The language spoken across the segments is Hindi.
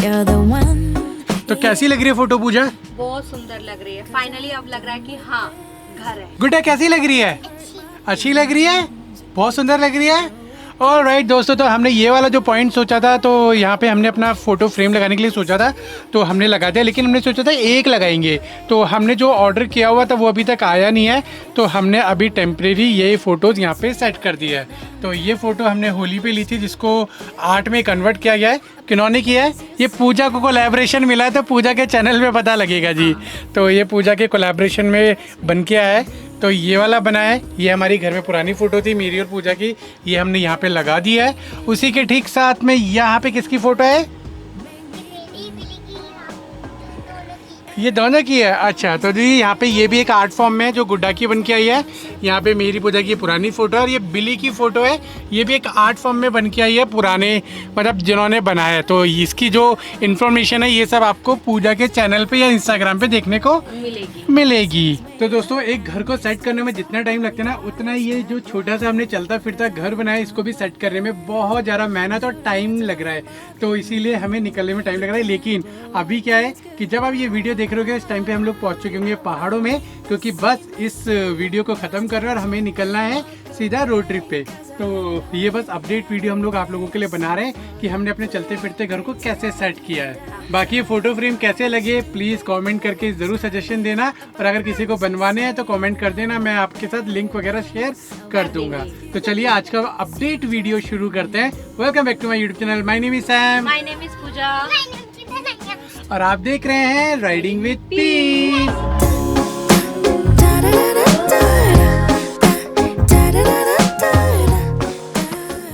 तो कैसी लग रही है फोटो पूजा? बहुत सुंदर लग रही है। फाइनली अब लग रहा है कि हाँ घर है। गुड्डा कैसी लग रही है? अच्छी लग रही है, बहुत सुंदर लग रही है। ऑलराइट दोस्तों, तो हमने ये वाला जो पॉइंट सोचा था, तो यहाँ पे हमने अपना फ़ोटो फ्रेम लगाने के लिए सोचा था, तो हमने लगा दिया। लेकिन हमने सोचा था एक लगाएंगे, तो हमने जो ऑर्डर किया हुआ था वो अभी तक आया नहीं है, तो हमने अभी टेम्प्रेरी ये फ़ोटोज़ यहाँ पे सेट कर दिया है। तो ये फ़ोटो हमने होली पे ली थी, जिसको आर्ट में कन्वर्ट किया गया है। किन्होंने किया है? ये पूजा को कोलैबोरेशन मिला है, तो पूजा के चैनल पे पता लगेगा जी। तो ये पूजा के कोलैबोरेशन में बन के आया है। तो ये वाला बना है, ये हमारी घर में पुरानी फ़ोटो थी मेरी और पूजा की, ये हमने यहाँ पे लगा दी है। उसी के ठीक साथ में यहाँ पे किसकी फ़ोटो है? ये दोनों की है। अच्छा, तो जी यहाँ पे ये भी एक आर्ट फॉर्म में है जो गुड्डा की बन के आई है। यहाँ पे मेरी पूजा की पुरानी फ़ोटो है, और ये बिली की फ़ोटो है, ये भी एक आर्ट फॉर्म में बन के आई है, पुराने मतलब जिन्होंने बनाया है। तो इसकी जो इन्फॉर्मेशन है ये सब आपको पूजा के चैनल पे या इंस्टाग्राम पे देखने को मिलेगी। तो दोस्तों, एक घर को सेट करने में जितना टाइम लगता है ना, उतना ही ये जो छोटा सा हमने चलता फिरता घर बनाया, इसको भी सेट करने में बहुत ज़्यादा मेहनत और टाइम लग रहा है। तो इसीलिए हमें निकलने में टाइम लग रहा है। लेकिन अभी क्या है कि जब आप ये वीडियो देख रहे होगे, इस टाइम पे हम लोग पहुंच चुके होंगे पहाड़ों में, क्योंकि बस इस वीडियो को ख़त्म कर रहे हैं और हमें निकलना है सीधा रोड ट्रिप पे। तो ये बस अपडेट वीडियो हम लोग आप लोगों के लिए बना रहे हैं कि हमने अपने चलते फिरते घर को कैसे सेट किया है। बाकी ये फ़ोटो फ्रेम कैसे लगे प्लीज़ कमेंट करके ज़रूर सजेशन देना, और अगर किसी को बनवाने हैं तो कमेंट कर देना, मैं आपके साथ लिंक वगैरह शेयर कर दूंगा। तो चलिए आज का अपडेट वीडियो शुरू करते हैं। Welcome back to my YouTube channel. My name is Sam. My name is Pooja. और आप देख रहे हैं राइडिंग विद पीस।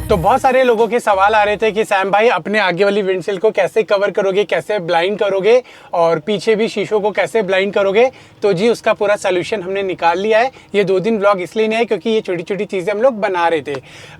तो बहुत सारे लोगों के सवाल आ रहे थे कि सैम भाई अपने आगे वाली विंडशील्ड को कैसे कवर करोगे, कैसे ब्लाइंड करोगे, और पीछे भी शीशों को कैसे ब्लाइंड करोगे। तो जी उसका पूरा सोल्यूशन हमने निकाल लिया है। ये 2 दिन ब्लॉग इसलिए नहीं है क्योंकि ये छोटी छोटी चीज़ें हम लोग बना रहे थे,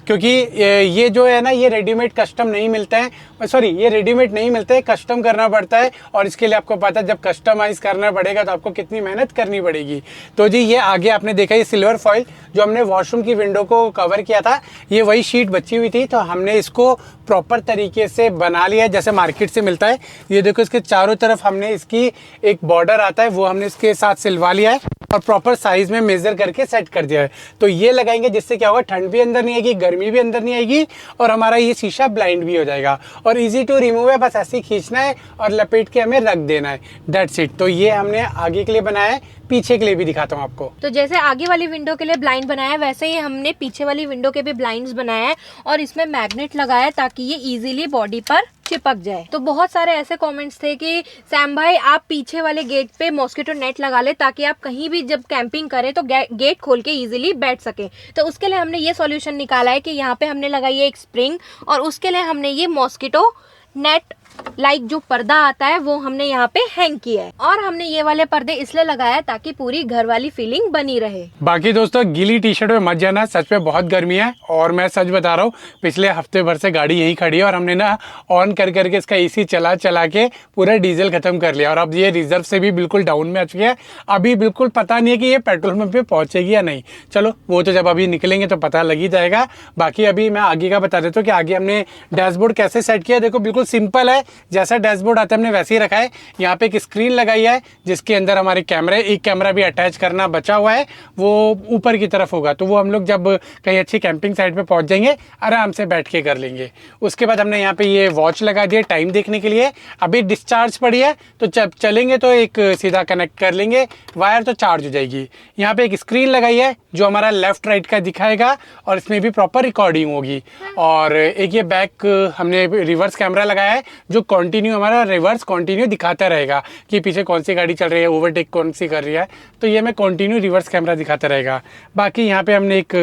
क्योंकि ये जो है ना, ये रेडीमेड कस्टम नहीं मिलता है, सॉरी ये रेडीमेड नहीं मिलता है, कस्टम करना पड़ता है। और इसके लिए आपको पता है जब कस्टमाइज़ करना पड़ेगा तो आपको कितनी मेहनत करनी पड़ेगी। तो जी ये आगे आपने देखा ये सिल्वर फॉइल जो हमने वॉशरूम की विंडो को कवर किया था, ये वही शीट बची हुई थी, तो हमने इसको प्रॉपर तरीके से बना लिया है जैसे मार्केट से मिलता है। ये देखो इसके चारों तरफ हमने इसकी एक बॉर्डर आता है, वो हमने इसके साथ सिलवा लिया है और प्रॉपर साइज में मेजर करके सेट कर दिया है। तो ये लगाएंगे जिससे क्या होगा, ठंड भी अंदर नहीं आएगी, गर्मी भी अंदर नहीं आएगी, और हमारा ये शीशा ब्लाइंड भी हो जाएगा। और इजी टू रिमूव है, बस ऐसे ही खींचना है और लपेट के हमें रख देना है, दैट्स इट। तो ये हमने आगे के लिए बनाया है, पीछे के लिए भी दिखाता हूँ आपको। तो जैसे आगे वाली विंडो के लिए ब्लाइंड बनाया है, वैसे ही हमने पीछे वाली विंडो के भी ब्लाइंड्स बनाया है, और इसमें मैग्नेट लगाया है ताकि ये इजीली बॉडी पर चिपक जाए। तो बहुत सारे ऐसे कमेंट्स थे कि सैम भाई आप पीछे वाले गेट पे मॉस्किटो नेट लगा ले ताकि आप कहीं भी जब कैंपिंग करें तो गेट खोल के इजीली बैठ सके। तो उसके लिए हमने ये सॉल्यूशन निकाला है कि यहाँ पे हमने लगाई है एक स्प्रिंग, और उसके लिए हमने ये मॉस्किटो नेट लाइक जो पर्दा आता है वो हमने यहाँ पे हैंग किया है, और हमने ये वाले पर्दे इसलिए लगाया है ताकि पूरी घर वाली फीलिंग बनी रहे। बाकी दोस्तों गीली टी शर्ट में मत जाना, सच में बहुत गर्मी है, और मैं सच बता रहा हूँ पिछले हफ्ते भर से गाड़ी यहीं खड़ी है और हमने ना ऑन कर करके इसका एसी चला चला के पूरा डीजल खत्म कर लिया, और अब ये रिजर्व से भी बिल्कुल डाउन में आ चुकी है। अभी बिल्कुल पता नहीं है कि ये पेट्रोल पंप पे पहुंचेगी या नहीं, चलो वो तो जब अभी निकलेंगे तो पता लग ही जाएगा। बाकी अभी मैं आगे का बता देता हूँ कि आगे हमने डैशबोर्ड कैसे सेट किया। देखो बिल्कुल सिंपल है, जैसा डैशबोर्ड आता है हमने वैसे ही रखा है। यहाँ पे एक स्क्रीन लगाई है जिसके अंदर हमारे कैमरे, एक कैमरा भी अटैच करना बचा हुआ है, वो ऊपर की तरफ होगा, तो वो हम लोग जब कहीं अच्छी कैंपिंग साइट पे पहुंच जाएंगे आराम से बैठ के कर लेंगे। उसके बाद हमने यहाँ पे ये वॉच लगा दिया टाइम देखने के लिए। अभी डिस्चार्ज पड़ी है तो जब चलेंगे तो एक सीधा कनेक्ट कर लेंगे वायर, तो चार्ज हो जाएगी। यहाँ पे एक स्क्रीन लगाई है जो हमारा लेफ्ट राइट का दिखाएगा, और इसमें भी प्रॉपर रिकॉर्डिंग होगी। और एक ये बैक हमने रिवर्स कैमरा लगाया है जो कंटिन्यू हमारा रिवर्स कंटिन्यू दिखाता रहेगा कि पीछे कौन सी गाड़ी चल रही है, ओवरटेक कौन सी कर रही है, तो ये हमें कंटिन्यू रिवर्स कैमरा दिखाता रहेगा। बाकी यहाँ पे हमने एक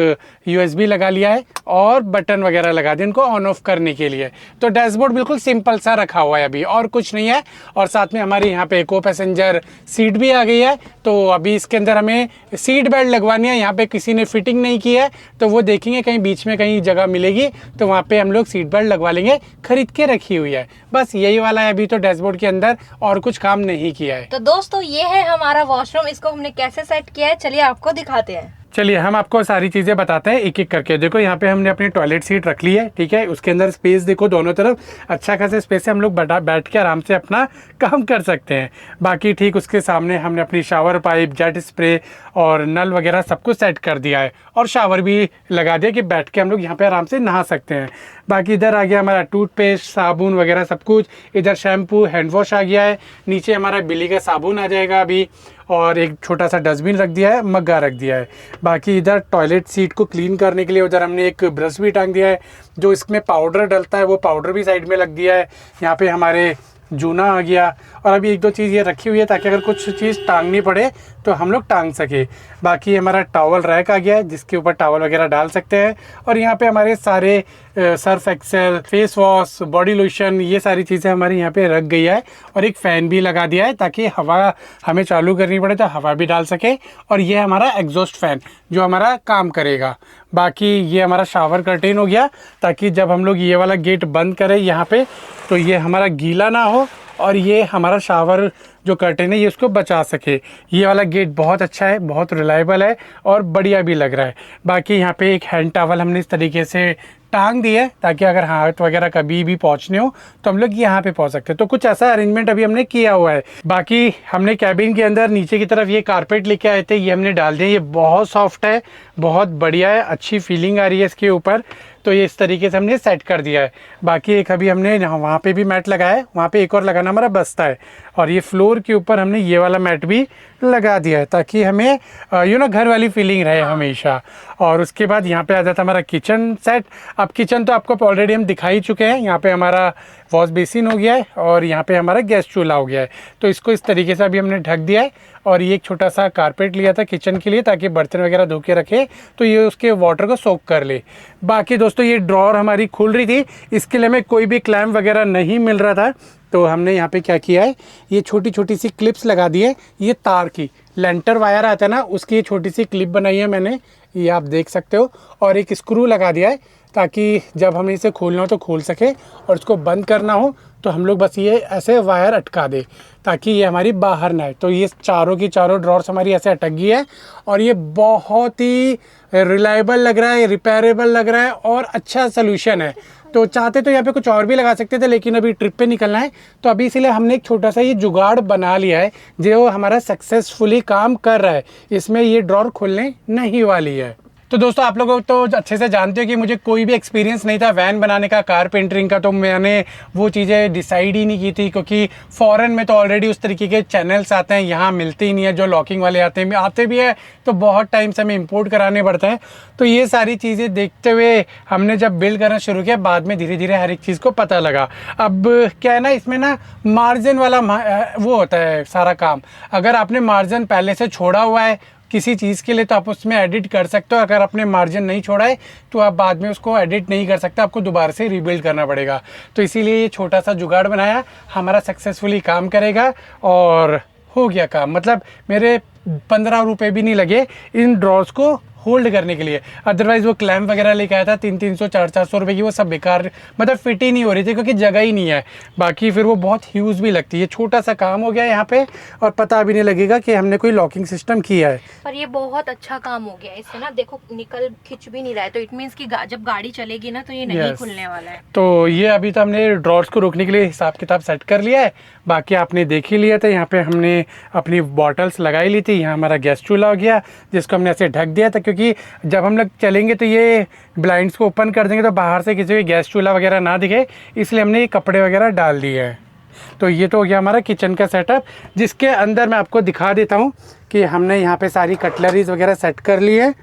USB लगा लिया है और बटन वगैरह लगा दिए इनको ऑन ऑफ करने के लिए। तो डैशबोर्ड बिल्कुल सिंपल सा रखा हुआ है अभी, और कुछ नहीं है। और साथ में हमारे यहाँ पे को पैसेंजर सीट भी आ गई है, तो अभी इसके अंदर हमें सीट बेल्ट लगवानी है। यहाँ पे किसी ने फिटिंग नहीं की है, तो वो देखेंगे कहीं बीच में कहीं जगह मिलेगी तो वहाँ पे हम लोग सीट बेल्ट लगवा लेंगे, खरीद के रखी हुई है। बस यही वाला है अभी तो डैशबोर्ड के अंदर, और कुछ काम नहीं किया है। तो दोस्तों ये है हमारा वॉशरूम, इसको हमने कैसे सेट किया है चलिए आपको दिखाते हैं। चलिए हम आपको सारी चीज़ें बताते हैं एक एक करके। देखो यहाँ पे हमने अपनी टॉयलेट सीट रख ली है, ठीक है। उसके अंदर स्पेस देखो दोनों तरफ, अच्छा खासा स्पेस है, हम लोग बैठ के आराम से अपना काम कर सकते हैं। बाकी ठीक उसके सामने हमने अपनी शावर पाइप, जेट स्प्रे और नल वगैरह सब कुछ सेट कर दिया है, और शावर भी लगा दिया कि बैठ के हम लोग यहाँ पे आराम से नहा सकते हैं। बाकी इधर आ गया हमारा टूथपेस्ट, साबुन वगैरह सब कुछ। इधर शैम्पू, हैंड वॉश आ गया है। नीचे हमारा बिल्ली का साबुन आ जाएगा अभी, और एक छोटा सा डस्टबिन रख दिया है, मग्गा रख दिया है। बाकी इधर टॉयलेट सीट को क्लीन करने के लिए उधर हमने एक ब्रश भी टांग दिया है, जो इसमें पाउडर डलता है वो पाउडर भी साइड में लग दिया है। यहाँ पे हमारे जूना आ गया, और अभी एक दो चीज़ ये रखी हुई है ताकि अगर कुछ चीज़ टांगनी पड़े तो हम लोग टांग सके। बाकी हमारा टॉवल रैक आ गया है जिसके ऊपर टॉवल वगैरह डाल सकते हैं, और यहाँ पे हमारे सारे Surf Excel, face wash, body lotion, ये सारी चीज़ें हमारी यहाँ पे रख गई है। और एक फ़ैन भी लगा दिया है ताकि हवा हमें चालू करनी पड़े तो हवा भी डाल सके, और ये हमारा एग्जॉस्ट फ़ैन जो हमारा काम करेगा। बाकी ये हमारा शावर कर्टेन हो गया, ताकि जब हम लोग ये वाला गेट बंद करें यहाँ पे तो ये हमारा गीला ना हो, और ये हमारा शावर जो कर्टेन है ये उसको बचा सके। ये वाला गेट बहुत अच्छा है, बहुत रिलायबल है, और बढ़िया भी लग रहा है। बाकी यहाँ पे एक हैंड टॉवल हमने इस तरीके से टांग दी है ताकि अगर हाथ वगैरह कभी भी पहुँचने हो तो हम लोग यहाँ पे पहुँच सकते हैं। तो कुछ ऐसा अरेंजमेंट अभी हमने किया हुआ है। बाकी हमने कैबिन के अंदर नीचे की तरफ ये कारपेट लेके आए थे, ये हमने डाल दिया। ये बहुत सॉफ्ट है, बहुत बढ़िया है, अच्छी फीलिंग आ रही है इसके ऊपर, तो ये इस तरीके से हमने सेट कर दिया है। बाकी एक अभी हमने वहाँ पे भी मैट लगाया है, वहाँ पे एक और लगाना हमारा बचता है, और ये फ्लोर के ऊपर हमने ये वाला मैट भी लगा दिया है ताकि हमें घर वाली फीलिंग रहे हमेशा। और उसके बाद यहाँ पे आ जाता है हमारा किचन सेट। अब किचन तो आपको ऑलरेडी हम दिखा ही चुके हैं। यहाँ पे हमारा वॉश बेसिन हो गया है, और यहाँ पे हमारा गैस चूल्हा हो गया है। तो इसको इस तरीके से अभी हमने ढक दिया है, और ये एक छोटा सा कारपेट लिया था किचन के लिए ताकि बर्तन वगैरह धो के रखे तो ये उसके वाटर को सोक कर ले। बाकी दोस्तों ये ड्रॉर हमारी खुल रही थी, इसके लिए हमें कोई भी क्लैम्प वगैरह नहीं मिल रहा था, तो हमने यहाँ पे क्या किया है, ये छोटी छोटी सी क्लिप्स लगा दी है। ये तार की लेंटर वायर आता है ना, उसकी ये छोटी सी क्लिप बनाई है मैंने, ये आप देख सकते हो, और एक स्क्रू लगा दिया है ताकि जब हमें इसे खोलना हो तो खोल सके, और इसको बंद करना हो तो हम लोग बस ये ऐसे वायर अटका दे ताकि ये हमारी बाहर ना आए। तो ये चारों की चारों ड्रॉर्स हमारी ऐसे अटक गई है, और ये बहुत ही रिलायबल लग रहा है, रिपेयरेबल लग रहा है, और अच्छा सोल्यूशन है। तो चाहते तो यहाँ पे कुछ और भी लगा सकते थे, लेकिन अभी ट्रिप पे निकलना है तो अभी इसीलिए हमने एक छोटा सा ये जुगाड़ बना लिया है जो हमारा सक्सेसफुली काम कर रहा है। इसमें ये ड्रॉर खुलने नहीं वाली है। तो दोस्तों आप लोग तो अच्छे से जानते हो कि मुझे कोई भी एक्सपीरियंस नहीं था वैन बनाने का, कार पेंटरिंग का, तो मैंने वो चीज़ें डिसाइड ही नहीं की थी, क्योंकि फ़ॉरेन में तो ऑलरेडी उस तरीके के चैनल्स आते हैं, यहाँ मिलते ही नहीं है। जो लॉकिंग वाले आते भी है तो बहुत टाइम से हमें इंपोर्ट कराने पड़ते हैं। तो ये सारी चीज़ें देखते हुए हमने जब बिल्ड करना शुरू किया, बाद में धीरे धीरे हर एक चीज़ को पता लगा। अब क्या है ना, इसमें ना मार्जिन वाला वो होता है सारा काम। अगर आपने मार्जिन पहले से छोड़ा हुआ है किसी चीज़ के लिए तो आप उसमें एडिट कर सकते हो। अगर आपने मार्जिन नहीं छोड़ा है तो आप बाद में उसको एडिट नहीं कर सकते, आपको दोबारा से रीबिल्ड करना पड़ेगा। तो इसीलिए ये छोटा सा जुगाड़ बनाया, हमारा सक्सेसफुली काम करेगा, और हो गया काम। मतलब मेरे 15 रुपये भी नहीं लगे इन ड्रॉर्स को होल्ड करने के लिए। अदरवाइज़ वो क्लैम्प वगैरह लेके आया था 300-300, 400-400 रुपये की, वो सब बेकार, मतलब फिट ही नहीं हो रही थी क्योंकि जगह ही नहीं है। बाकी फिर वो बहुत ह्यूज भी लगती है। छोटा सा काम हो गया यहाँ पे, और पता भी नहीं लगेगा कि हमने कोई लॉकिंग सिस्टम किया है। पर ये बहुत अच्छा काम हो गया, इससे ना देखो निकल खिंच भी नहीं रहा है, तो इट मीन्स कि जब गाड़ी चलेगी ना तो ये नहीं खुलने वाला है। तो ये अभी तो हमने ड्रॉर्स को रोकने के लिए हिसाब किताब सेट कर लिया है। बाकी आपने देख ही लिया था, यहाँ पे हमने अपनी बॉटल्स लगाई ली थी। यहाँ हमारा गैस चूल्हा हो गया जिसको हमने ऐसे ढक दिया था, क्योंकि जब हम लोग चलेंगे तो ये ब्लाइंड्स को ओपन कर देंगे तो बाहर से किसी भी गैस चूल्हा वगैरह ना दिखे, इसलिए हमने ये कपड़े वगैरह डाल दिए हैं। तो ये तो हो गया हमारा किचन का सेटअप, जिसके अंदर मैं आपको दिखा देता हूँ कि हमने यहाँ पे सारी कटलरीज वगैरह सेट कर ली है।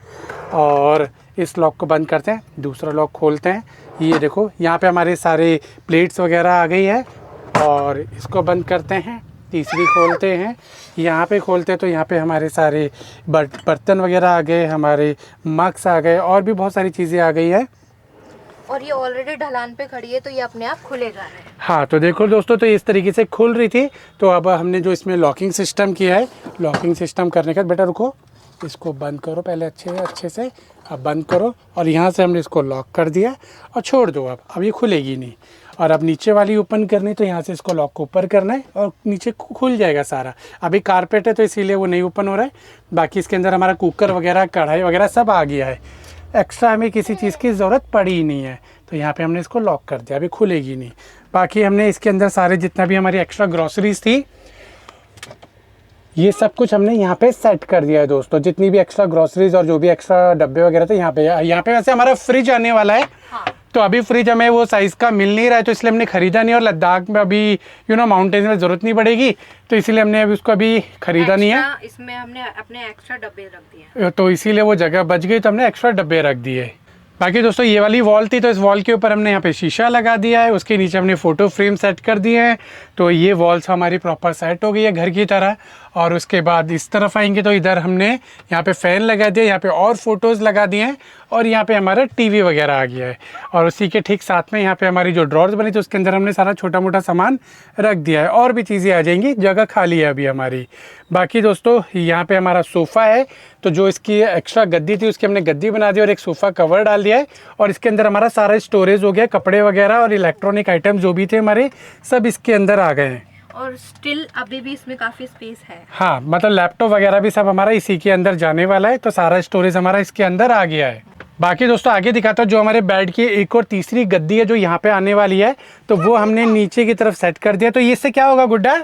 और इस लॉक को बंद करते हैं, दूसरा लॉक खोलते हैं। ये देखो यहाँ पे हमारे सारे प्लेट्स वगैरह आ गई है, और इसको बंद करते हैं, तीसरी खोलते हैं। यहाँ पे खोलते हैं तो यहाँ पे हमारे सारे बर्तन वगैरह आ गए, हमारे मग्स आ गए, और भी बहुत सारी चीज़ें आ गई है। और ये ऑलरेडी ढलान पे खड़ी है तो ये अपने आप खुले जा रहे हैं। हाँ तो देखो दोस्तों, तो इस तरीके से खुल रही थी। तो अब हमने जो इसमें लॉकिंग सिस्टम किया है, लॉकिंग सिस्टम करने का, बेटा रुको, इसको बंद करो पहले अच्छे से, अब बंद करो। और यहाँ से हमने इसको लॉक कर दिया और छोड़ दो। अब ये खुलेगी नहीं। और अब नीचे वाली ओपन करनी तो यहाँ से इसको लॉक को ऊपर करना है और नीचे खुल जाएगा सारा। अभी कारपेट है तो इसीलिए वो नहीं ओपन हो रहा है। बाकी इसके अंदर हमारा कुकर वगैरह, कढ़ाई वगैरह सब आ गया है। एक्स्ट्रा हमें किसी चीज़ की ज़रूरत पड़ी ही नहीं है। तो यहाँ पे हमने इसको लॉक कर दिया, अभी खुलेगी नहीं। बाकी हमने इसके अंदर सारे जितना भी हमारी एक्स्ट्रा ग्रॉसरीज थी ये सब कुछ हमने यहाँ पे सेट कर दिया है दोस्तों। जितनी भी एक्स्ट्रा ग्रॉसरीज और जो भी एक्स्ट्रा डब्बे वगैरह थे यहाँ पे वैसे हमारा फ्रिज आने वाला है। हाँ। तो अभी फ्रिज हमें वो साइज़ का मिल नहीं रहा है तो इसलिए हमने ख़रीदा नहीं। और लद्दाख में अभी माउंटेन में ज़रूरत नहीं पड़ेगी तो इसीलिए हमने अभी उसको अभी ख़रीदा नहीं है। इसमें हमने अपने एक्स्ट्रा डब्बे रख दिए तो इसीलिए वो जगह बच गई तो हमने एक्स्ट्रा डब्बे रख दिए। बाकी दोस्तों ये वाली वॉल थी तो इस वॉल के ऊपर हमने यहाँ पे शीशा लगा दिया है। उसके नीचे हमने फ़ोटो फ्रेम सेट कर दिए हैं। तो ये वॉल्स हमारी प्रॉपर सेट हो गई है घर की तरह। और उसके बाद इस तरफ आएंगे तो इधर हमने यहाँ पे फ़ैन लगा दिया, यहाँ पे और फोटोज़ लगा दिए हैं और यहाँ पे हमारा टीवी वगैरह आ गया है। और उसी के ठीक साथ में यहाँ पे हमारी जो ड्रॉर्स बनी थी उसके अंदर हमने सारा छोटा मोटा सामान रख दिया है। और भी चीज़ें आ जाएंगी, जगह खाली है अभी हमारी। बाकी दोस्तों यहाँ पे हमारा सोफ़ा है तो जो इसकी एक्स्ट्रा गद्दी थी उसकी हमने गद्दी बना दी और एक सोफ़ा कवर डाल दिया है। और इसके अंदर हमारा सारा स्टोरेज हो गया, कपड़े वगैरह और इलेक्ट्रॉनिक आइटम जो भी थे हमारे सब इसके अंदर आ गए हैं। और स्टिल अभी भी इसमें काफ़ी स्पेस है। हाँ, मतलब लैपटॉप वगैरह भी सब हमारा इसी के अंदर जाने वाला है। तो सारा स्टोरेज हमारा इसके अंदर आ गया है। बाकी दोस्तों आगे दिखाता हूँ जो हमारे बेड की एक और तीसरी गद्दी है जो यहाँ पे आने वाली है तो वो हमने नीचे की तरफ सेट कर दिया। तो इससे क्या होगा गुड्डा?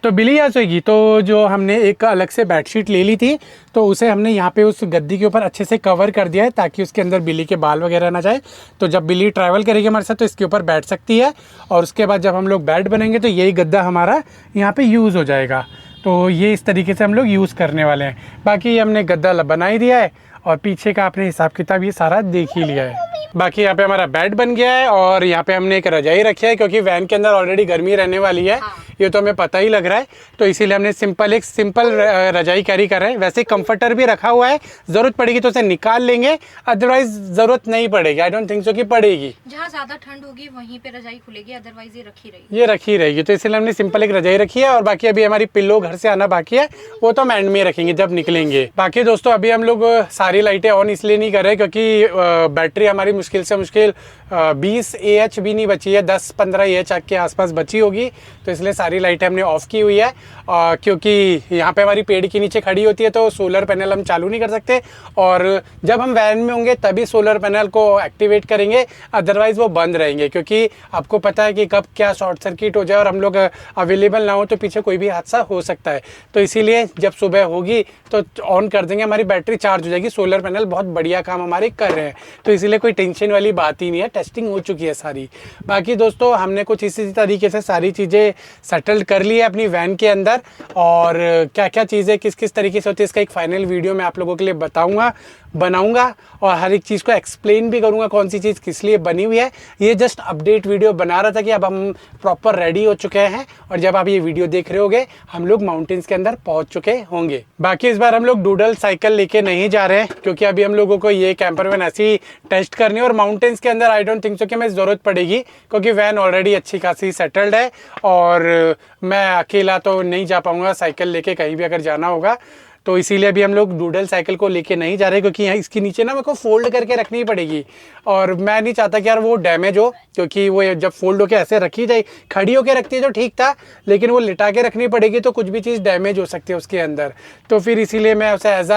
तो बिल्ली आ जाएगी। तो जो हमने एक अलग से बेडशीट ले ली थी तो उसे हमने यहाँ पे उस गद्दी के ऊपर अच्छे से कवर कर दिया है ताकि उसके अंदर बिल्ली के बाल वगैरह ना जाए। तो जब बिल्ली ट्रैवल करेगी हमारे साथ तो इसके ऊपर बैठ सकती है। और उसके बाद जब हम लोग बेड बनेंगे तो यही गद्दा हमारा यहाँ पे यूज़ हो जाएगा। तो ये इस तरीके से हम लोग यूज़ करने वाले हैं। बाकी हमने गद्दा बना ही दिया है और पीछे का आपने हिसाब किताब ये सारा देख ही लिया है। बाकी यहाँ पे हमारा बेड बन गया है और यहाँ पे हमने एक रजाई रखी है क्योंकि वैन के अंदर ऑलरेडी गर्मी रहने वाली है। हाँ। ये तो हमें पता ही लग रहा है। तो इसीलिए हमने एक सिंपल रजाई कैरी कर रहे हैं। वैसे कंफर्टर भी रखा हुआ है, ज़रूरत पड़ेगी तो उसे निकाल लेंगे, अदरवाइज ज़रूरत नहीं पड़ेगी। आई डोंट थिंक सो कि पड़ेगी। जहाँ ज़्यादा ठंड होगी वहीं पे रजाई खुलेगी, अदरवाइज ये रखी रहेगी। तो इसलिए हमने सिंपल एक रजाई रखी है। और बाकी अभी हमारी पिल्लो घर से आना बाकी है, वो तो हम एंड में रखेंगे जब निकलेंगे। बाकी दोस्तों अभी हम लोग सारी लाइटें ऑन इसलिए नहीं कर रहे क्योंकि बैटरी हमारी मुश्किल से मुश्किल 20 AH भी नहीं बची है, 10-15 AH के आसपास बची होगी। तो इसलिए सारी लाइटें हमने ऑफ़ की हुई है क्योंकि यहाँ पे हमारी पेड़ के नीचे खड़ी होती है तो सोलर पैनल हम चालू नहीं कर सकते। और जब हम वैन में होंगे तभी सोलर पैनल को एक्टिवेट करेंगे, अदरवाइज़ वो बंद रहेंगे क्योंकि आपको पता है कि कब क्या शॉर्ट सर्किट हो जाए और हम लोग अवेलेबल ना हो तो पीछे कोई भी हादसा हो सकता है। तो इसीलिए जब सुबह होगी तो ऑन कर देंगे, हमारी बैटरी चार्ज हो जाएगी। सोलर पैनल बहुत बढ़िया काम हमारे कर रहे हैं तो इसीलिए कोई टेंशन वाली बात ही नहीं है, टेस्टिंग हो चुकी है सारी। बाकी दोस्तों हमने कुछ इसी तरीके से सारी चीज़ें सेटल्ड कर ली है अपनी वैन के अंदर। और क्या क्या चीज़ें किस किस तरीके से होती है इसका एक फाइनल वीडियो मैं आप लोगों के लिए बनाऊंगा और हर एक चीज़ को एक्सप्लेन भी करूंगा कौन सी चीज़ किस लिए बनी हुई है। ये जस्ट अपडेट वीडियो बना रहा था कि अब हम प्रॉपर रेडी हो चुके हैं और जब आप ये वीडियो देख रहे होगे हम लोग माउंटेन्स के अंदर पहुंच चुके होंगे। बाकी इस बार हम लोग डूडल साइकिल लेके नहीं जा रहे हैं क्योंकि अभी हम लोगों को ये कैंपर वैन ऐसी टेस्ट करनी है और माउंटेन्स के अंदर आई डोंट थिंक सो कि हमें ज़रूरत पड़ेगी क्योंकि वैन ऑलरेडी अच्छी खासी सेटल्ड है और मैं अकेला तो नहीं जा पाऊँगा साइकिल लेके कहीं भी अगर जाना होगा। तो इसीलिए अभी हम लोग डूडल साइकिल को लेके नहीं जा रहे क्योंकि यहाँ इसके नीचे ना मेरे को फोल्ड करके रखनी पड़ेगी और मैं नहीं चाहता कि यार वो डैमेज हो क्योंकि वो जब फोल्ड होके ऐसे रखी जाए, खड़ी होके रखती है तो ठीक था लेकिन वो लिटा के रखनी पड़ेगी तो कुछ भी चीज़ डैमेज हो सकती है उसके अंदर। तो फिर इसीलिए मैं उसे एज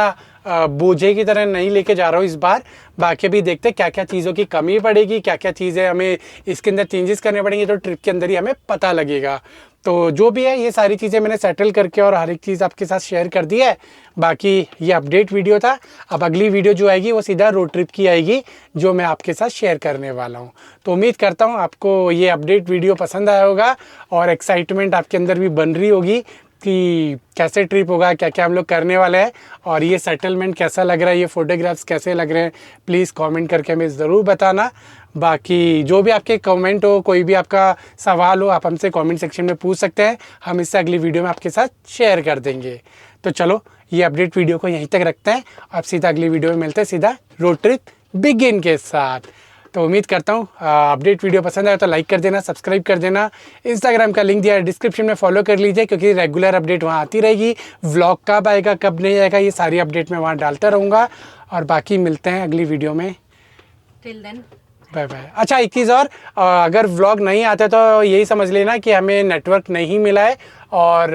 बोझे की तरह नहीं लेके जा रहा हूँ इस बार। बाकी भी देखते क्या क्या चीज़ों की कमी पड़ेगी, क्या क्या चीज़ें हमें इसके अंदर चेंजेस करने पड़ेंगे तो ट्रिप के अंदर ही हमें पता लगेगा। तो जो भी है ये सारी चीज़ें मैंने सेटल करके और हर एक चीज़ आपके साथ शेयर कर दी है। बाकी ये अपडेट वीडियो था। अब अगली वीडियो जो आएगी वो सीधा रोड ट्रिप की आएगी जो मैं आपके साथ शेयर करने वाला हूँ। तो उम्मीद करता हूँ आपको ये अपडेट वीडियो पसंद आया होगा और एक्साइटमेंट आपके अंदर भी बन रही होगी कि कैसे ट्रिप होगा, क्या क्या हम लोग करने वाले हैं और ये सेटलमेंट कैसा लग रहा है, ये फ़ोटोग्राफ्स कैसे लग रहे हैं, प्लीज़ कमेंट करके हमें ज़रूर बताना। बाकी जो भी आपके कमेंट हो, कोई भी आपका सवाल हो, आप हमसे कमेंट सेक्शन में पूछ सकते हैं, हम इससे अगली वीडियो में आपके साथ शेयर कर देंगे। तो चलो ये अपडेट वीडियो को यहीं तक रखते हैं, अब सीधा अगली वीडियो में मिलते हैं सीधा रोड ट्रिप बिगिन के साथ। तो उम्मीद करता हूँ अपडेट वीडियो पसंद आया तो लाइक कर देना, सब्सक्राइब कर देना, इंस्टाग्राम का लिंक दिया है डिस्क्रिप्शन में, फॉलो कर लीजिए क्योंकि रेगुलर अपडेट वहाँ आती रहेगी। व्लॉग कब आएगा कब नहीं आएगा ये सारी अपडेट मैं वहाँ डालता रहूँगा। और बाकी मिलते हैं अगली वीडियो में। Till then bye bye. अच्छा एक चीज़ और, अगर व्लॉग नहीं आते तो यही समझ लेना कि हमें नेटवर्क नहीं मिला है और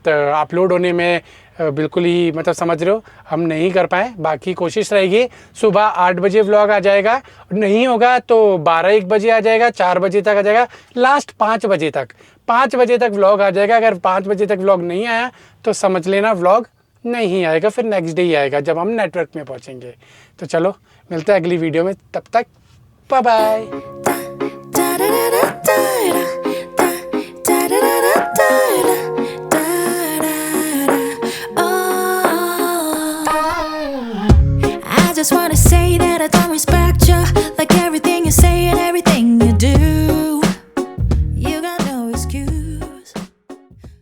अपलोड होने में बिल्कुल ही मतलब समझ रहे हो हम नहीं कर पाए। बाकी कोशिश रहेगी सुबह 8 बजे व्लॉग आ जाएगा, नहीं होगा तो 12-1 बजे आ जाएगा, 4 बजे तक आ जाएगा, लास्ट 5 बजे तक, 5 बजे तक व्लॉग आ जाएगा। अगर 5 बजे तक व्लॉग नहीं आया तो समझ लेना व्लॉग नहीं आएगा, फिर नेक्स्ट डे ही आएगा जब हम नेटवर्क में पहुंचेंगे। तो चलो मिलते हैं अगली वीडियो में, तब तक बाय बाय।